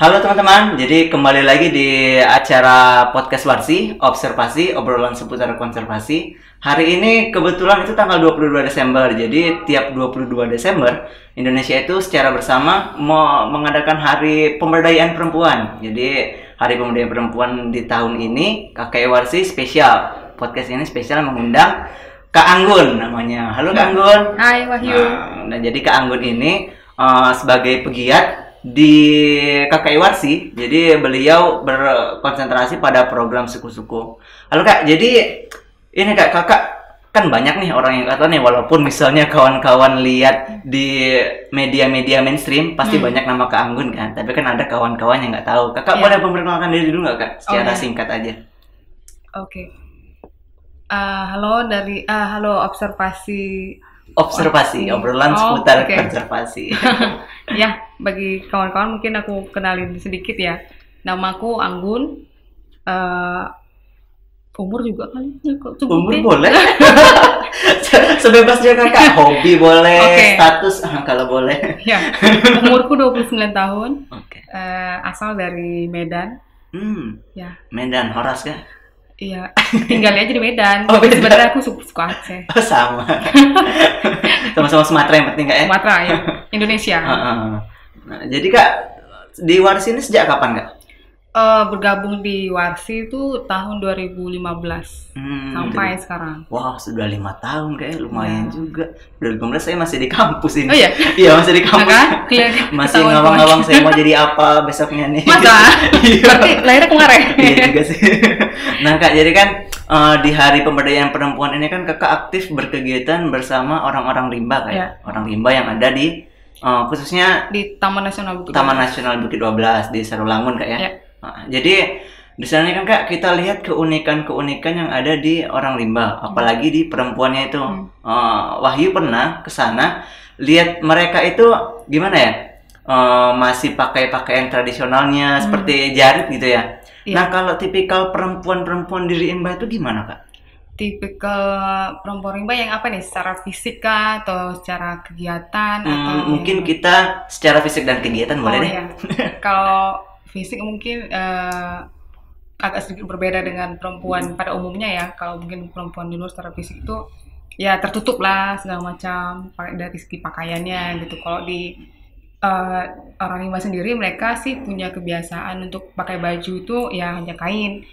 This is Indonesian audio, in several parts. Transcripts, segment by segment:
Halo teman-teman, jadi kembali lagi di acara podcast Warsi, Observasi, obrolan seputar konservasi. Hari ini kebetulan itu tanggal 22 Desember, jadi tiap 22 Desember, Indonesia itu secara bersama mau mengadakan Hari Pemberdayaan Perempuan. Jadi Hari Pemberdayaan Perempuan di tahun ini, KKI Warsi spesial. Podcast ini spesial mengundang Kak Anggun namanya. Halo Kak Anggun. Hai Wahyu. Nah, jadi Kak Anggun ini sebagai pegiat di KKI Warsi, jadi beliau berkonsentrasi pada program suku-suku. Halo Kak, jadi ini Kakak kan banyak nih orang yang kata nih, walaupun misalnya kawan-kawan lihat di media-media mainstream pasti banyak nama Kak Anggun kan, tapi kan ada kawan-kawan yang nggak tahu. Kakak boleh memperkenalkan diri dulu nggak Kak, secara singkat aja? Oke. Halo observasi. Obrolan seputar konservasi. Ya, bagi kawan-kawan mungkin aku kenalin sedikit ya. Namaku Anggun. Umur juga kali ya, Umur boleh. Sebebasnya Kakak. Hobi boleh, status kalau boleh. Ya, umurku 29 tahun. Oke. Asal dari Medan. Ya. Medan, Horas kan? Iya, tinggalnya aja di Medan. Tapi sebenarnya aku suka Aceh. Oh, sama. Sama-sama Sumatera yang penting Kak ya? Sumatera ya, Indonesia. Nah, jadi Kak, di Warsi ini sejak kapan Kak? Bergabung di Warsi itu tahun 2015 sampai sekarang. Wah, sudah 5 tahun kayak lumayan juga. 2015 saya masih di kampus ini. Oh iya? Iya, masih di kampus. Masih ngawang-ngawang saya mau jadi apa besoknya nih. Masa? Berarti lahirnya kemarin? Iya juga sih. Nah Kak, jadi kan di Hari Pemberdayaan Perempuan ini kan Kakak aktif berkegiatan bersama orang-orang rimba Kak. Ya. Orang rimba yang ada di khususnya di Taman Nasional Bukit 12 di Sarulangun Kak ya. Ya. Jadi di sana kan Kak kita lihat keunikan-keunikan yang ada di orang rimba, apalagi di perempuannya itu. Wahyu pernah ke sana, lihat mereka itu gimana ya? Masih pakai pakaian tradisionalnya seperti jarit gitu ya. Nah, kalau tipikal perempuan-perempuan di rimba itu gimana Kak? Tipikal perempuan rimba yang apa nih? Secara fisik kah atau secara kegiatan atau mungkin kita secara fisik dan kegiatan boleh deh. Ya. Kalau fisik mungkin agak sedikit berbeda dengan perempuan pada umumnya ya. Kalau mungkin perempuan di luar secara fisik itu ya tertutup lah segala macam dari segi pakaiannya gitu. Kalau di orang rimba sendiri, mereka sih punya kebiasaan untuk pakai baju itu ya hanya kain.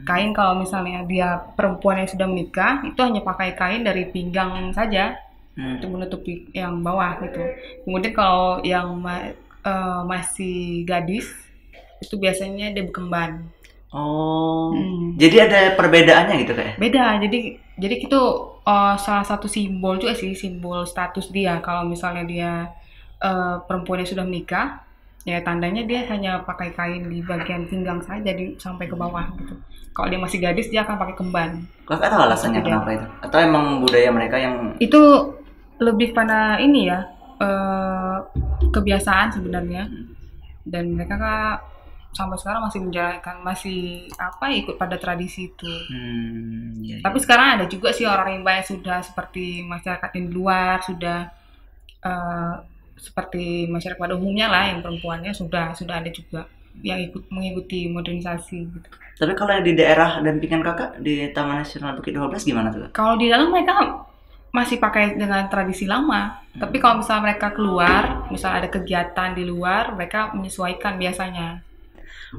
Kain kalau misalnya dia perempuan yang sudah menikah, itu hanya pakai kain dari pinggang saja untuk menutupi yang bawah gitu. Kemudian kalau yang masih gadis, itu biasanya dia berkemban. Jadi ada perbedaannya gitu Kak? Beda, jadi itu salah satu simbol juga sih, simbol status dia. Kalau misalnya dia perempuan yang sudah menikah, ya tandanya dia hanya pakai kain di bagian pinggang saja sampai ke bawah gitu. Kalau dia masih gadis, dia akan pakai kemban. Kakak tahu alasannya kenapa itu? Atau emang budaya mereka yang... Itu lebih pada ini ya, kebiasaan sebenarnya. Dan mereka sampai sekarang masih menjalankan, ikut pada tradisi itu. Iya. Tapi sekarang ada juga sih orang rimba yang sudah seperti masyarakat di luar, sudah seperti masyarakat pada umumnya lah, yang perempuannya sudah ada juga yang mengikuti modernisasi gitu. Tapi kalau yang di daerah dampingan Kakak di Taman Nasional Bukit 12 gimana tuh? Kalau di dalam mereka masih pakai dengan tradisi lama. Tapi kalau misalnya mereka keluar, misalnya ada kegiatan di luar, mereka menyesuaikan biasanya.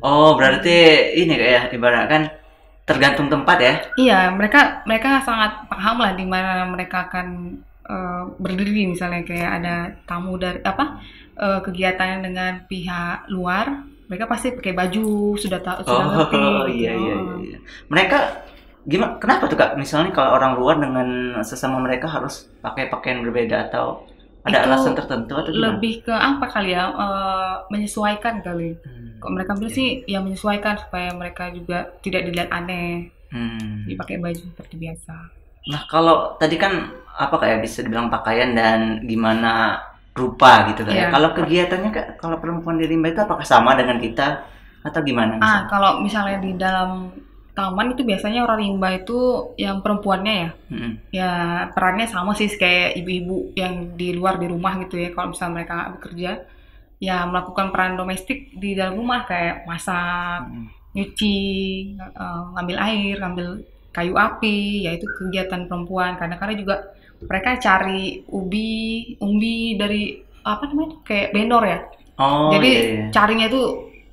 Oh, berarti ini kayak ibaratkan tergantung tempat ya? Iya, mereka sangat paham lah di mana mereka akan berdiri, misalnya kayak ada tamu dari kegiatan dengan pihak luar, mereka pasti pakai baju, sudah ngerti. Iya. Mereka gimana? Kenapa tuh Kak? Misalnya kalau orang luar dengan sesama mereka harus pakai pakaian berbeda atau ada alasan tertentu atau gimana? Lebih ke apa kali ya? Menyesuaikan kali. Kok mereka bilang sih ya menyesuaikan supaya mereka juga tidak dilihat aneh. Dipakai baju seperti biasa. Nah, kalau tadi kan apa kayak bisa dibilang pakaian dan gimana rupa gitu kan ya. Kalau kegiatannya Kak, kalau perempuan di rimba itu apakah sama dengan kita atau gimana misalnya? Kalau misalnya di dalam taman itu biasanya orang rimba itu yang perempuannya ya. Ya perannya sama sih kayak ibu-ibu yang di luar di rumah gitu ya. Kalau misalnya mereka nggak bekerja, ya melakukan peran domestik di dalam rumah kayak masak, nyuci, ngambil air, ngambil kayu api, yaitu kegiatan perempuan. Kadang-kadang juga mereka cari umbi dari apa namanya kayak vendor ya. Oh Jadi iya, iya. carinya itu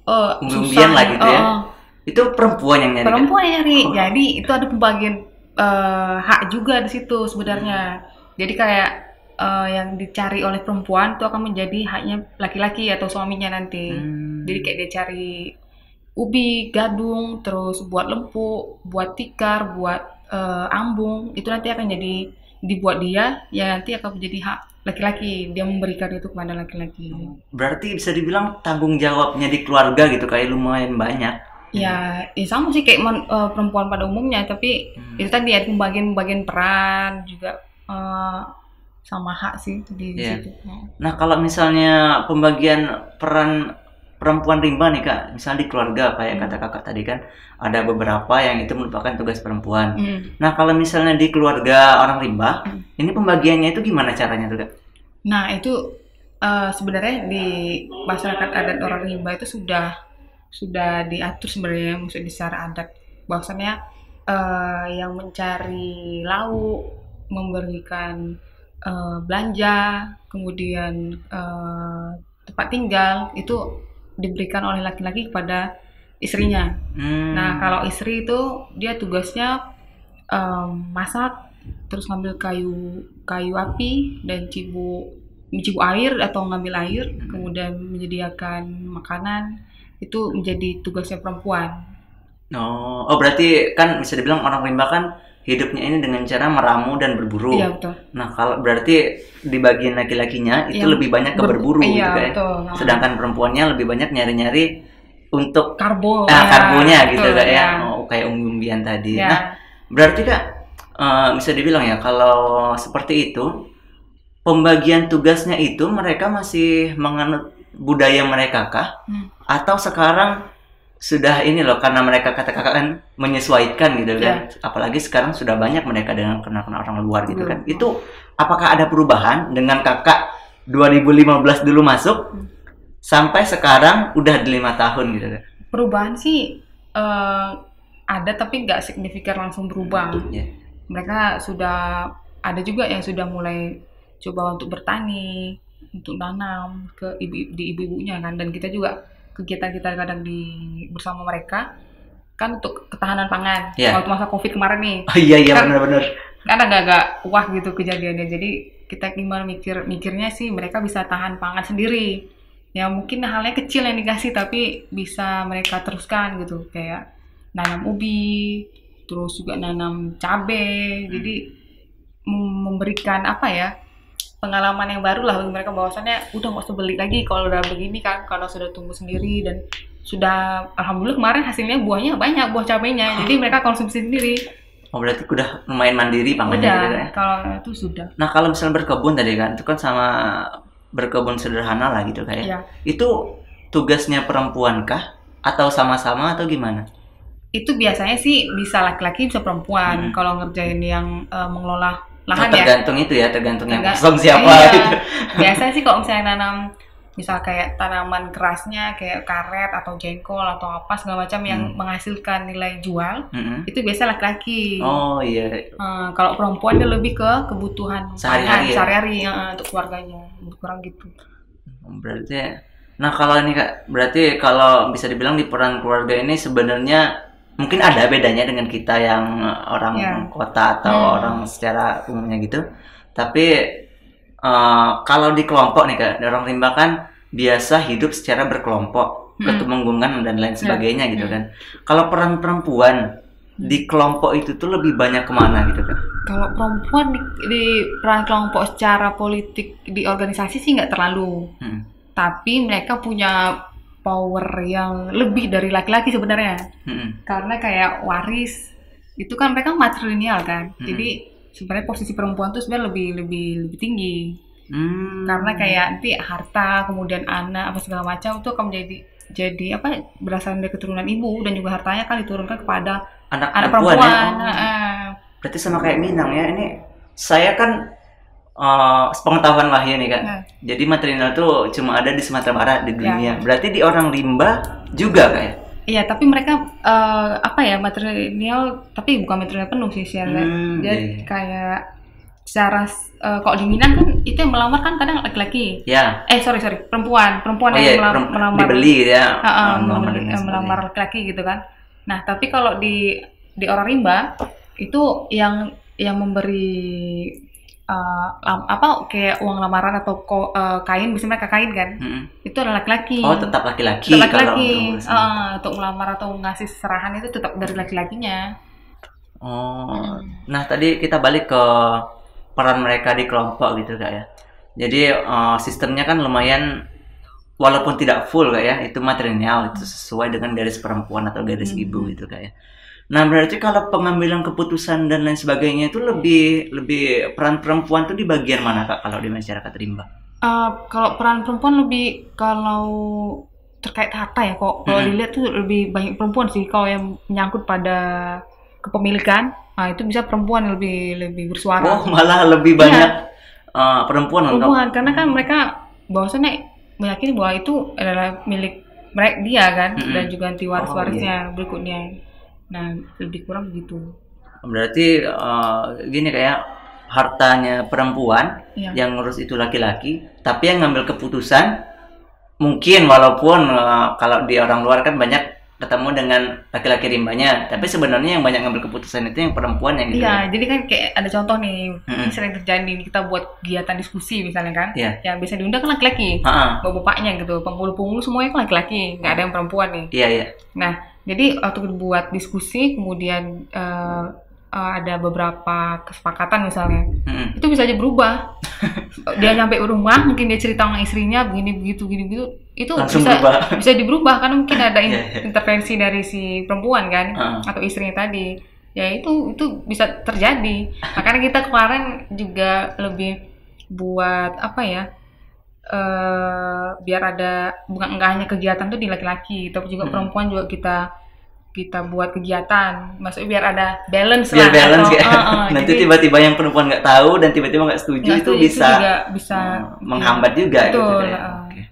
Umbi-umbian susah. lah gitu ya. Itu perempuan yang nyari kan? Perempuan yang nyari. Jadi itu ada pembagian hak juga di situ sebenarnya. Jadi kayak yang dicari oleh perempuan itu akan menjadi haknya laki-laki atau suaminya nanti. Jadi kayak dia cari ubi, gadung, terus buat lempuk, buat tikar, buat ambung, itu nanti akan jadi dibuat dia, ya nanti akan menjadi hak laki-laki. Dia memberikan itu kepada laki-laki. Berarti bisa dibilang tanggung jawabnya di keluarga gitu kayak lumayan banyak. Ya sama sih kayak perempuan pada umumnya, tapi itu tadi ada pembagian peran juga sama hak sih di situ. Nah kalau misalnya pembagian peran perempuan rimba nih kak, misalnya di keluarga kayak kata kakak tadi kan ada beberapa yang itu merupakan tugas perempuan. Nah kalau misalnya di keluarga orang rimba, ini pembagiannya itu gimana caranya tuh kak? Nah itu sebenarnya di masyarakat adat orang rimba itu sudah diatur sebenarnya, maksudnya secara adat bahwasannya yang mencari lauk, memberikan belanja, kemudian tempat tinggal itu diberikan oleh laki-laki kepada istrinya. Nah kalau istri itu dia tugasnya masak, terus ngambil kayu api dan cibu air atau ngambil air, kemudian menyediakan makanan, itu menjadi tugasnya perempuan. Oh berarti kan bisa dibilang orang rimba kan hidupnya ini dengan cara meramu dan berburu. Iya betul. Nah kalau berarti di bagian laki-lakinya itu lebih banyak ke berburu gitu kan. Sedangkan perempuannya lebih banyak nyari-nyari untuk karbonya gitu kan ya. Oh kayak umbi-umbian tadi. Ya. Nah berarti kak bisa dibilang ya kalau seperti itu pembagian tugasnya itu mereka masih menganut budaya mereka kah? Atau sekarang sudah ini loh karena mereka kata kakak kan menyesuaikan gitu kan, apalagi sekarang sudah banyak mereka dengan kenal orang luar gitu kan. Itu apakah ada perubahan dengan kakak 2015 dulu masuk sampai sekarang udah 5 tahun gitu kan? Perubahan sih ada tapi nggak signifikan langsung berubah. Mereka sudah ada juga yang sudah mulai coba untuk bertani, untuk nanam ke ibu-ibunya kan, dan kita juga kegiatan kita kadang bersama mereka kan untuk ketahanan pangan. Waktu masa Covid kemarin nih. Oh iya kan, benar-benar. Kan agak wah gitu kejadiannya. Jadi kita gimana mikirnya sih mereka bisa tahan pangan sendiri. Ya mungkin halnya kecil yang dikasih tapi bisa mereka teruskan gitu, kayak nanam ubi, terus juga nanam cabai. Jadi memberikan apa ya? Pengalaman yang baru lah bagi mereka, bahwasannya udah nggak usah beli lagi kalau udah begini kan, kalau sudah tumbuh sendiri dan sudah alhamdulillah kemarin hasilnya buahnya banyak, buah cabainya, jadi mereka konsumsi sendiri. Oh berarti udah lumayan mandiri pangannya gitu ya? Kalau itu sudah. Nah kalau misalnya berkebun tadi kan, itu kan sama berkebun sederhana lah gitu kayak. Itu tugasnya perempuan kah? Atau sama-sama atau gimana? Itu biasanya sih bisa laki-laki bisa perempuan kalau ngerjain yang mengelola lahan tergantung itu ya, tergantung yang kosong siapa gitu. Biasanya sih kalau misalnya nanam misal kayak tanaman kerasnya kayak karet atau jengkol atau apa segala macam yang menghasilkan nilai jual, itu biasa laki-laki. Oh iya. Kalau perempuan dia lebih ke kebutuhan sehari-hari untuk keluarganya, kurang gitu. Berarti, nah kalau ini kak, berarti kalau bisa dibilang di peran keluarga ini sebenarnya mungkin ada bedanya dengan kita yang orang kota atau orang secara umumnya gitu. Tapi kalau di kelompok nih kak, orang rimba kan biasa hidup secara berkelompok, ketumenggungan dan lain sebagainya gitu kan. Kalau peran perempuan di kelompok itu tuh lebih banyak kemana gitu kan? Kalau perempuan di peran kelompok secara politik di organisasi sih nggak terlalu. Tapi mereka punya power yang lebih dari laki-laki sebenarnya. Karena kayak waris itu kan mereka matrilineal kan. Jadi sebenarnya posisi perempuan tuh sebenarnya lebih tinggi. Karena kayak nanti harta, kemudian anak apa segala macam itu akan jadi apa berasal dari keturunan ibu, dan juga hartanya kan diturunkan kepada anak perempuan. Berarti sama kayak Minang ya. Ini saya kan sepengetahuan Wahyu nih Kak. Nah. Jadi matrilineal tuh cuma ada di Sumatera Barat di dunia. Ya. Berarti di orang rimba juga Kak ya? Iya, tapi mereka matrilineal, tapi bukan matrilineal penuh sih sebenarnya. Dia iya. kayak secara kalau di Minang kan itu yang melamar kan kadang laki-laki. Ya. Sorry, perempuan iya, yang melamar dibeli gitu ya. melamar laki-laki gitu kan. Nah, tapi kalau di orang rimba itu yang memberi kayak uang lamaran atau kain, biasanya mereka kain kan, itu adalah laki-laki. Oh, tetap laki-laki. Untuk melamar atau ngasih serahan itu tetap dari laki-lakinya. Nah tadi kita balik ke peran mereka di kelompok gitu Kak ya. Jadi sistemnya kan lumayan, walaupun tidak full Kak ya, itu matrilineal, itu sesuai dengan garis perempuan atau garis ibu gitu Kak ya. Nah berarti kalau pengambilan keputusan dan lain sebagainya itu lebih peran perempuan tuh di bagian mana Kak kalau di masyarakat rimba? Kalau peran perempuan lebih, kalau terkait harta ya, kok kalau dilihat tuh lebih banyak perempuan sih. Kalau yang menyangkut pada kepemilikan, itu bisa perempuan yang lebih bersuara. Oh, malah lebih banyak perempuan karena kan mereka bahwasannya meyakini bahwa itu adalah milik mereka dia kan, dan juga nanti waris-warisnya berikutnya. Nah, lebih kurang begitu. Berarti gini kayak hartanya perempuan yang ngurus itu laki-laki, tapi yang ngambil keputusan mungkin walaupun kalau di orang luar kan banyak ketemu dengan laki-laki rimbanya, tapi sebenarnya yang banyak ngambil keputusan itu yang perempuan yang gitu. Iya, jadi kan kayak ada contoh nih, ini sering terjadi, kita buat kegiatan diskusi misalnya kan, yang biasa diundang kan laki-laki, bapaknya gitu, penghulu-penghulu semuanya kan laki-laki, nggak ada yang perempuan nih. Iya. Nah, jadi waktu buat diskusi, kemudian ada beberapa kesepakatan misalnya, itu bisa aja berubah. Dia nyampe rumah, mungkin dia cerita sama istrinya begini begitu, itu bisa diberubah karena mungkin ada intervensi dari si perempuan kan, atau istrinya tadi. Ya itu bisa terjadi. Makanya kita kemarin juga lebih buat biar ada, bukan enggak hanya kegiatan tuh di laki-laki, tapi juga perempuan juga kita buat kegiatan, maksudnya biar ada balance biar lah. Balance nanti tiba-tiba yang perempuan nggak tahu dan tiba-tiba nggak setuju, itu bisa menghambat juga. Betul, gitu ya. Okay.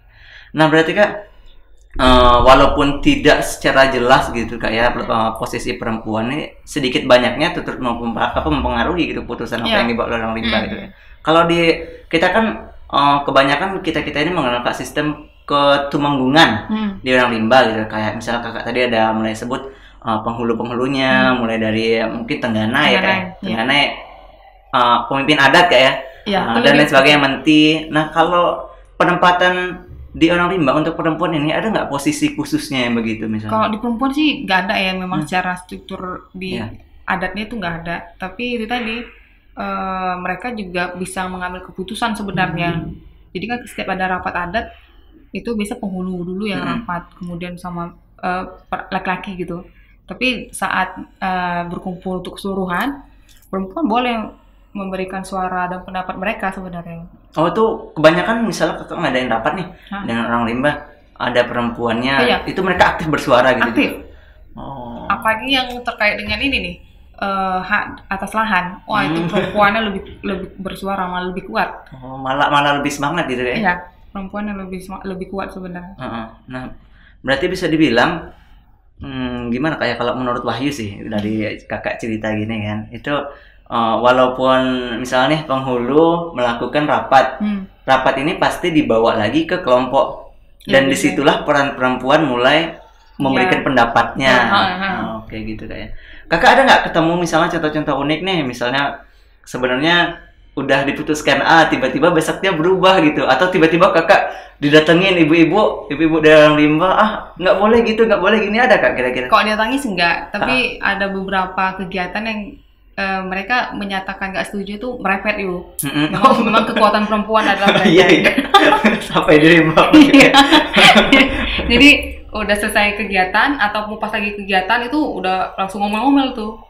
Nah berarti Kak, walaupun tidak secara jelas gitu Kak ya, posisi perempuan ini sedikit banyaknya turut mempengaruhi gitu putusan apa yang dibawa oleh orang rimba gitu ya. Kalau kita kan kebanyakan kita ini mengenal Kak sistem ketumanggungan di orang rimba gitu, kayak misalnya Kakak tadi ada mulai sebut penghulu-penghulunya, mulai dari mungkin tenggana ya Kak, tenggana pemimpin adat Kak ya, dan lain sebagainya, menti. Nah kalau penempatan di orang rimba untuk perempuan ini ada nggak posisi khususnya yang begitu misalnya? Kalau di perempuan sih nggak ada ya, memang secara struktur di adatnya itu nggak ada, tapi itu tadi mereka juga bisa mengambil keputusan sebenarnya. Jadi kan setiap ada rapat adat itu biasa penghulu dulu yang rapat, kemudian sama laki-laki gitu. Tapi saat berkumpul untuk keseluruhan, perempuan boleh memberikan suara dan pendapat mereka sebenarnya. Oh itu kebanyakan misalnya Kakak ngadain rapat nih dengan orang rimba, ada perempuannya, itu mereka aktif bersuara gitu. Aktif. Apalagi yang terkait dengan ini nih, hak atas lahan. Wah itu perempuannya lebih bersuara, malah lebih kuat. Malah lebih semangat gitu ya? Iya, perempuan yang lebih kuat sebenarnya. Nah, berarti bisa dibilang gimana kayak kalau menurut Wahyu sih dari Kakak cerita gini kan, itu walaupun misalnya nih penghulu melakukan rapat, rapat ini pasti dibawa lagi ke kelompok, dan disitulah peran perempuan mulai memberikan pendapatnya. Oke gitu kayak. Kakak ada nggak ketemu misalnya contoh-contoh unik nih, misalnya sebenarnya udah diputuskan tiba-tiba besoknya berubah gitu, atau tiba-tiba Kakak didatengin ibu-ibu dari orang rimba, nggak boleh gitu, nggak boleh gini, ada Kak kira-kira? Kalau didatangi sih enggak, tapi ada beberapa kegiatan yang mereka menyatakan nggak setuju tuh merepet yuk. Memang kekuatan perempuan adalah merepet. Iya. Sampai di rimba. Jadi udah selesai kegiatan atau mau pas lagi kegiatan itu udah langsung ngomel-ngomel tuh.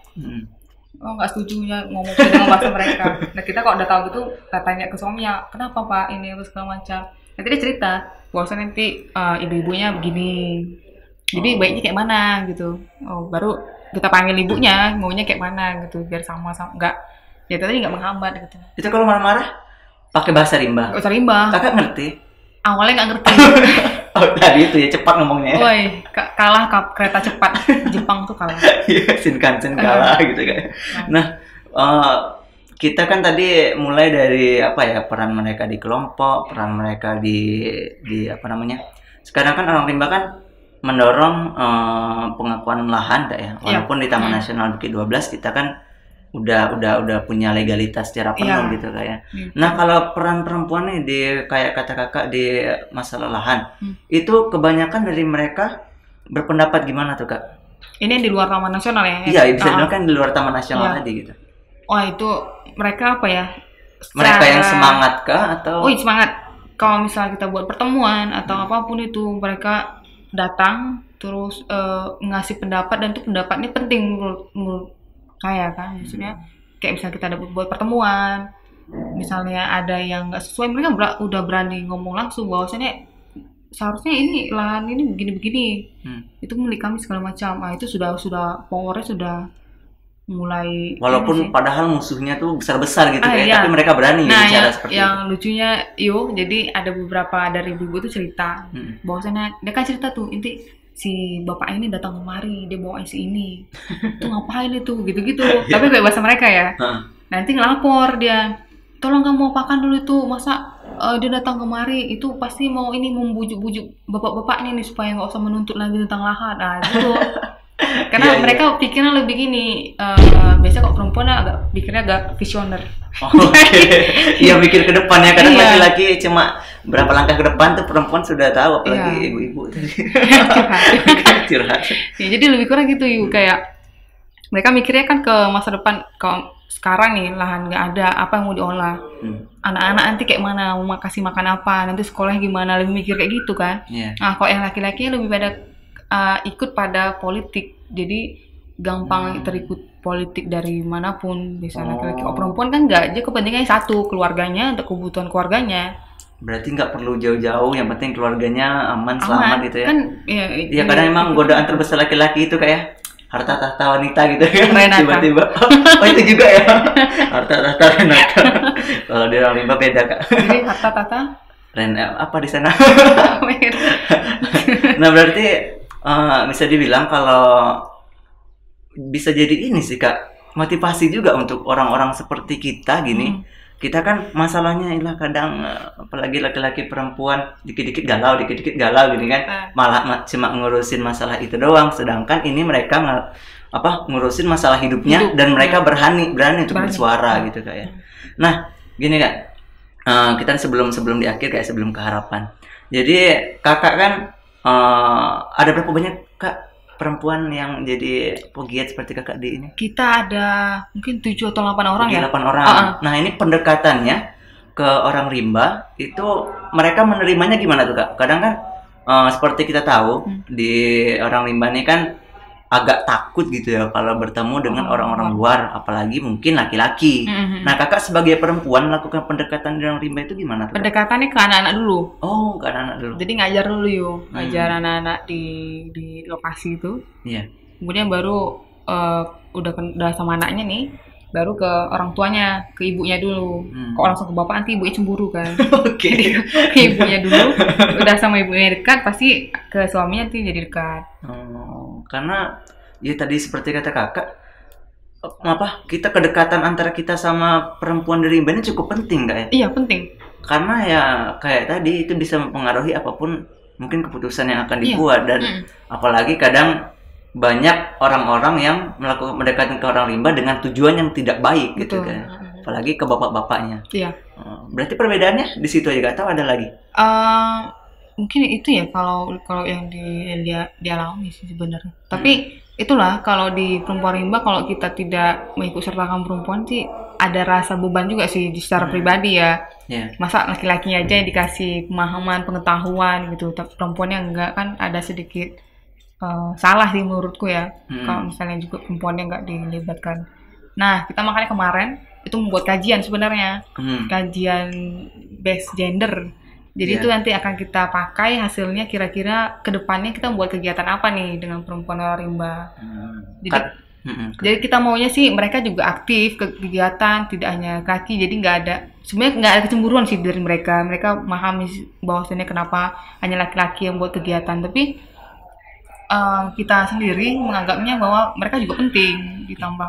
Oh nggak setujunya ngomong dengan bahasa mereka. Nah kita kalau udah tahu gitu, kita tanya ke suaminya, kenapa Pak ini harus segala macam. Nanti dia cerita, bahwasanya nanti ibu-ibunya begini. Jadi baiknya kayak mana gitu. Baru kita panggil ibunya, maunya kayak mana gitu, biar sama-sama nggak. Ya tadi nggak menghambat gitu. Itu kalau marah-marah Pakai bahasa rimba. Bahasa rimba. Kakak ngerti? Awalnya nggak ngerti. Oh, tadi itu ya cepat ngomongnya. Woi, kalah kereta cepat Jepang tuh kalah. Iya, Shinkansen kalah gitu kan. Nah, kita kan tadi mulai dari apa ya, peran mereka di kelompok, peran mereka di apa namanya. Sekarang kan orang rimba kan mendorong pengakuan lahan, ya. Walaupun di Taman Nasional Bukit 12 kita kan udah punya legalitas secara penuh gitu kayak. Nah, kalau peran perempuan nih di kayak kata kakak di masalah lahan, itu kebanyakan dari mereka berpendapat gimana tuh kak? Ini di luar Taman Nasional ya? Iya, bisa dibilang kan di luar Taman Nasional tadi gitu. Wah, itu mereka apa ya? Mereka yang semangat kah atau? Oh, semangat. Kalau misalnya kita buat pertemuan atau apapun itu, mereka datang terus ngasih pendapat, dan itu pendapatnya penting menurut saya kan. Maksudnya kayak misalnya kita ada buat pertemuan, misalnya ada yang nggak sesuai, mereka udah berani ngomong langsung bahwasanya seharusnya ini lahan ini begini-begini, itu milik kami segala macam. Itu sudah powernya sudah mulai. Walaupun padahal musuhnya tuh besar-besar gitu tapi mereka berani bicara seperti itu. Yang lucunya jadi ada beberapa dari ibu tuh cerita bahwasanya dia kan cerita tuh, inti si bapak ini datang kemari, dia bawa si ini, tuh ngapain itu, gitu-gitu. Tapi kayak bahasa mereka ya. Nanti ngelapor dia, tolong kamu apakan dulu itu, masa dia datang kemari itu pasti mau membujuk-bujuk bapak-bapak nih supaya nggak usah menuntut lagi tentang lahan. Nah gitu. Karena mereka pikirnya lebih gini, biasanya kok perempuan pikirnya agak visioner. Iya, mikir ke depan ya. Kadang laki-laki cuma berapa langkah ke depan tuh perempuan sudah tahu, apalagi ibu-ibu tadi. Curhat. Ya, jadi lebih kurang gitu yuk, kayak mereka mikirnya kan ke masa depan. Kalau sekarang nih lahan nggak ada, apa yang mau diolah? Anak-anak nanti kayak mana, mau kasih makan apa, nanti sekolahnya gimana, lebih mikir kayak gitu kan. Nah, kalau yang laki-lakinya lebih pada ikut pada politik, jadi gampang terikut politik dari manapun, bisa laki-laki. Oh, perempuan kan nggak, dia kepentingannya satu, keluarganya, untuk kebutuhan keluarganya. Berarti nggak perlu jauh-jauh, yang penting keluarganya aman selamat gitu ya. Kan, ya kadang emang godaan terbesar laki-laki itu kayak harta tahta wanita gitu kan. Tiba-tiba, oh itu juga ya, harta tahta Renata. Kalau di orang rimba beda kak. Jadi harta tahta apa di sana? Nah berarti bisa dibilang kalau bisa jadi ini sih kak, motivasi juga untuk orang-orang seperti kita gini. Kita kan masalahnya ialah kadang apalagi laki-laki perempuan dikit-dikit galau gini kan, malah cuma ngurusin masalah itu doang, sedangkan ini mereka ngurusin masalah hidupnya dan mereka berani untuk bersuara gitu kak ya. Nah gini kak, kita sebelum di akhir kayak sebelum ke harapan. Jadi kakak kan ada berapa banyak kak perempuan yang jadi pegiat seperti kakak di ini? Kita ada mungkin 7 atau 8 orang ya? 8 orang. Nah ini pendekatannya ke orang rimba itu mereka menerimanya gimana tuh kak? Kadang kan seperti kita tahu di orang rimba ini kan agak takut gitu ya kalau bertemu dengan orang-orang luar, apalagi mungkin laki-laki. Nah kakak sebagai perempuan melakukan pendekatan di orang rimba itu gimana tuh? Pendekatannya ke anak-anak dulu. Oh, ke anak-anak dulu. Jadi ngajar dulu yuk, ngajar anak-anak di lokasi itu. Iya. Kemudian baru udah sama anaknya nih, baru ke orang tuanya, ke ibunya dulu. Kok langsung ke bapak, nanti ibunya cemburu kan. Oke. Ke ibunya dulu, udah sama ibunya dekat, pasti ke suaminya nanti jadi dekat. Karena ya tadi seperti kata kakak, kita kedekatan antara kita sama perempuan dari rimba ini cukup penting kak ya? Iya penting. Karena ya kayak tadi itu bisa mempengaruhi apapun mungkin keputusan yang akan dibuat. Dan apalagi kadang banyak orang-orang yang melakukan pendekatan ke orang rimba dengan tujuan yang tidak baik gitu kan, apalagi ke bapak-bapaknya. Iya. Berarti perbedaannya di situ aja, gak tahu ada lagi. Mungkin itu ya kalau yang dialami sih sebenarnya. Tapi itulah kalau di perempuan rimba, kalau kita tidak mengikut sertakan perempuan sih ada rasa beban juga sih secara pribadi ya. Masa laki-lakinya aja yang dikasih pemahaman, pengetahuan gitu, tapi perempuannya enggak, kan ada sedikit salah sih menurutku ya. Kalau misalnya juga perempuannya enggak dilibatkan. Nah, kita makanya kemarin itu membuat kajian sebenarnya. Kajian based gender. Jadi itu nanti akan kita pakai hasilnya, kira-kira ke depannya kita membuat kegiatan apa nih dengan perempuan orang rimba. Jadi Jadi kita maunya sih mereka juga aktif ke kegiatan, tidak hanya kaki. Jadi sebenarnya nggak ada kecemburuan sih dari mereka. Mereka memahami bahwasannya kenapa hanya laki-laki yang buat kegiatan. Tapi kita sendiri menganggapnya bahwa mereka juga penting ditambah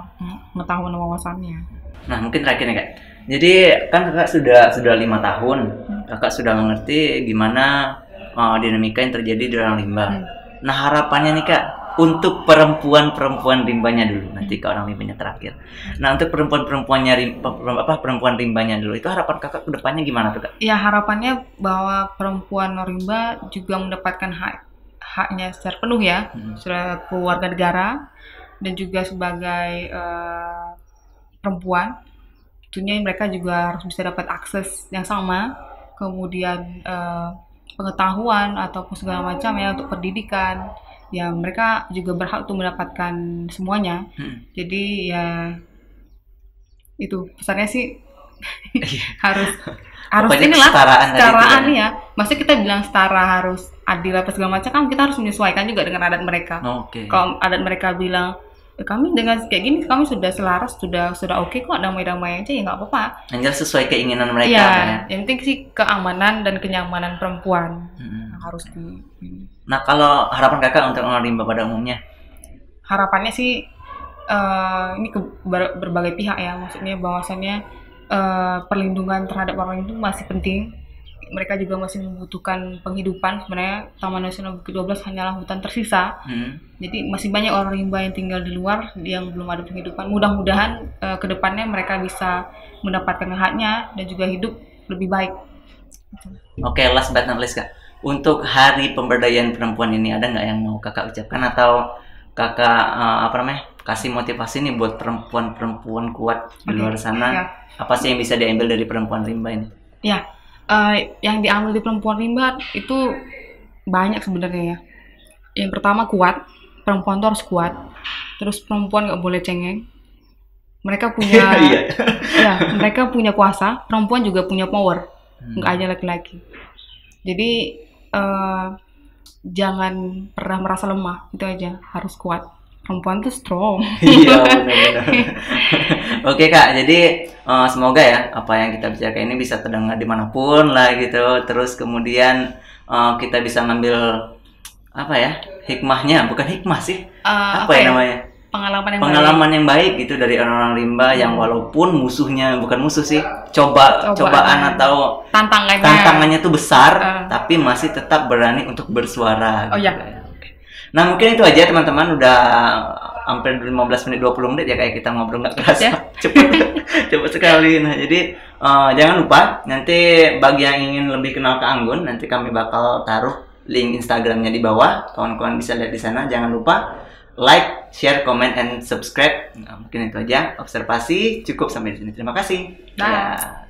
pengetahuan wawasannya. Nah mungkin terakhir nih Kak. Jadi kan Kakak sudah 5 tahun, Kakak sudah mengerti gimana dinamika yang terjadi di orang rimba. Nah harapannya nih Kak, untuk perempuan rimbanya dulu, nanti ke orang rimbanya terakhir. Nah untuk perempuan rimbanya dulu, itu harapan Kakak ke depannya gimana tuh Kak? Ya harapannya bahwa perempuan rimba juga mendapatkan haknya secara penuh ya, secara keluarga negara dan juga sebagai perempuan. Tentunya mereka juga harus bisa dapat akses yang sama, kemudian pengetahuan ataupun segala macam ya untuk pendidikan. Ya mereka juga berhak untuk mendapatkan semuanya. Jadi ya itu pesannya sih harus inilah kesetaraan ya. Maksudnya kita bilang setara harus adil apa segala macam, kan kita harus menyesuaikan juga dengan adat mereka. Kalau adat mereka bilang kami dengan kayak gini kami sudah selaras, sudah oke kok, damai-damai aja ya nggak apa-apa. Hanya sesuai keinginan mereka. Ya, yang penting sih keamanan dan kenyamanan perempuan harus di. Nah kalau harapan Kakak untuk orang rimba pada umumnya? Harapannya sih ini ke berbagai pihak ya, maksudnya bahwasannya perlindungan terhadap orang itu masih penting. Mereka juga masih membutuhkan penghidupan. Sebenarnya Taman Nasional Bukit 12 hanyalah hutan tersisa. Jadi masih banyak orang rimba yang tinggal di luar yang belum ada penghidupan. Mudah-mudahan kedepannya mereka bisa mendapatkan haknya dan juga hidup lebih baik. Oke, last but not least Kak. Untuk Hari Pemberdayaan Perempuan ini ada nggak yang mau Kakak ucapkan atau Kakak kasih motivasi nih buat perempuan kuat di luar sana? Ya. Apa sih yang bisa diambil dari perempuan rimba ini? Ya. Yang diambil di perempuan rimba itu banyak sebenarnya ya. Yang pertama kuat, perempuan tuh harus kuat. Terus perempuan nggak boleh cengeng. Mereka punya, mereka punya kuasa. Perempuan juga punya power, nggak aja laki-laki. Jadi jangan pernah merasa lemah, itu aja. Harus kuat. Perempuan tuh strong. Iya benar-benar. Oke Kak, jadi semoga ya apa yang kita bicarakan ini bisa terdengar dimanapun lah gitu. Terus kemudian kita bisa ngambil hikmahnya, bukan hikmah sih, namanya? Pengalaman yang baik gitu dari orang-orang rimba yang walaupun musuhnya bukan musuh sih, cobaan atau tantangannya tuh besar, tapi masih tetap berani untuk bersuara. Nah mungkin itu aja teman-teman, udah hampir 15 menit 20 menit ya kayak kita ngobrol nggak kerasa. Cepet sekali. Nah jadi jangan lupa nanti bagi yang ingin lebih kenal Kak Anggun, nanti kami bakal taruh link Instagramnya di bawah, kawan-kawan bisa lihat di sana. Jangan lupa like, share, comment, and subscribe. Nah, mungkin itu aja observasi, cukup sampai di sini. Terima kasih. Dah.